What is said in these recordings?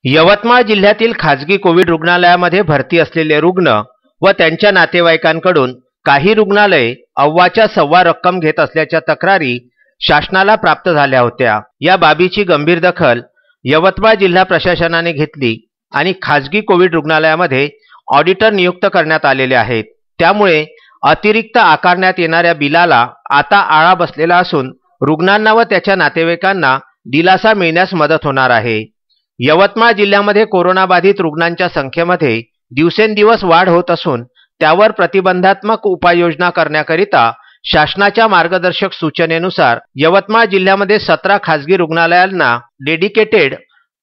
यवतमाळ जिल्ह्यातील खाजगी कोविड रुग्णालयामध्ये भरती असलेले रुग्ण व त्यांच्या नातेवाईकांकडून काही रुग्णालये अव्वाच्या सव्वा रक्कम घेत असल्याच्या तक्रारी शासनाला प्राप्त झाल्या होत्या। या बाबीची गंभीर दखल यवतमाळ जिल्हा प्रशासनाने घेतली आणि खाजगी कोविड रुग्णालयामध्ये ऑडिटर नियुक्त करण्यात आलेले आहेत। त्यामुळे अतिरिक्त आकारण्यात येणाऱ्या बिलाला आता आळा बसलेला असून रुग्णांना व त्याच्या नातेवाईकांना दिलासा मिळण्यास मदत होणार आहे। यवतमाळ जिल्ह्यामध्ये कोरोना बाधित रुग्णांच्या संख्येमध्ये दिवसेंदिवस वाढ होत असून त्यावर प्रतिबंधात्मक उपाययोजना करण्याकरिता शासनाच्या मार्गदर्शक सूचनेनुसार यवतमाळ जिल्ह्यामध्ये 17 खाजगी रुग्णालयांना डेडिकेटेड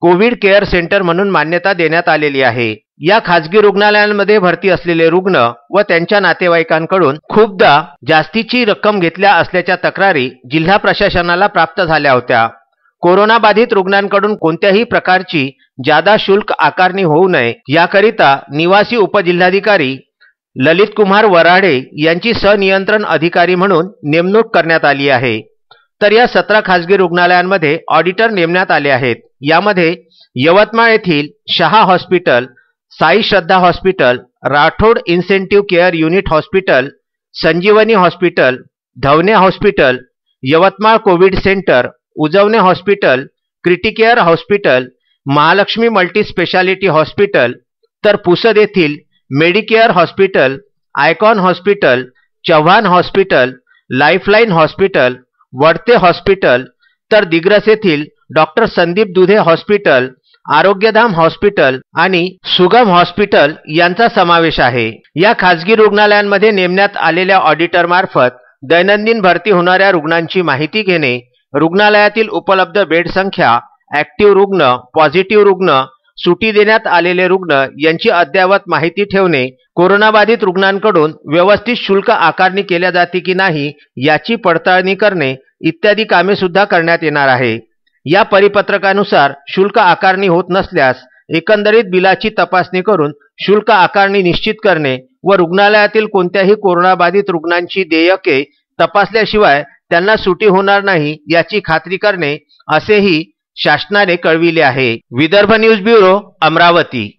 कोविड केअर सेंटर म्हणून मान्यता देण्यात आलेली आहे। या खाजगी रुग्णालयांमध्ये भरती असलेले रुग्ण व त्यांच्या नातेवाईकांकडून खूपदा जास्तीची रक्कम घेतल्या असल्याच्या तक्रारी जिल्हा प्रशासनाला प्राप्त झाल्या होत्या। कोरोना बाधित रुग्णांकडून कोणत्याही प्रकारची जादा शुल्क आकारणी होऊ नये याकरिता निवासी उपजिल्हाधिकारी ललित कुमार वराडे यांची सनियंत्रण अधिकारी म्हणून नेमणूक करण्यात आली आहे। तर या 17 खाजगी रुग्णालयांमध्ये ऑडिटर नेमण्यात आले आहेत। यामध्ये यवतमाळ येथील Shaha hospital, Sai Shraddha hospital, Rathod incentive care unit hospital, Sanjeevani hospital, Dhawane hospital, Yavatmal covid centre, Ujwane hospital, Criticare hospital, Mahalakshmi multi speciality hospital, तर पुसद येथील Medicare hospital, Icon hospital, Chavan hospital, Lifeline hospital, Wadte hospital, तर दिग्रस येथील डॉक्टर संदीप दुधे हॉस्पिटल, आरोग्यधाम हॉस्पिटल आणि सुगम हॉस्पिटल यांचा समावेश आहे। या खाजगी रुग्णालयांमध्ये नेमण्यात आलेल्या ऑडिटर मार्फत दैनंदिन भरती होणाऱ्या रुग्णांची माहिती घेणे, रुग्णालयातील उपलब्ध बेड संख्या, ऍक्टिव्ह रुग्ण, पॉझिटिव्ह रुग्ण, सुटी देण्यात आलेले रुग्ण यांची अद्ययावत माहिती ठेवणे, कोरोनाबाधित रुग्णांकडून व्यवस्थित शुल्क आकारणी केल्या जाते की नाही याची पडताळणी करणे इत्यादी कामे सुद्धा करण्यात येणार आहे। या परिपत्रकानुसार शुल्क आकारणी होत नसल्यास एकंदरीत बिलाची तपासणी करून शुल्क आकारणी निश्चित करणे व रुग्णालयातील कोणत्याही कोरोनाबाधित रुग्णांची देयके तपासल्याशिवाय त्यांना सुटी होणार नाही याची खात्री करणे असेही शासनाने कळविले आहे। Vidarbha news bureau, Amravati.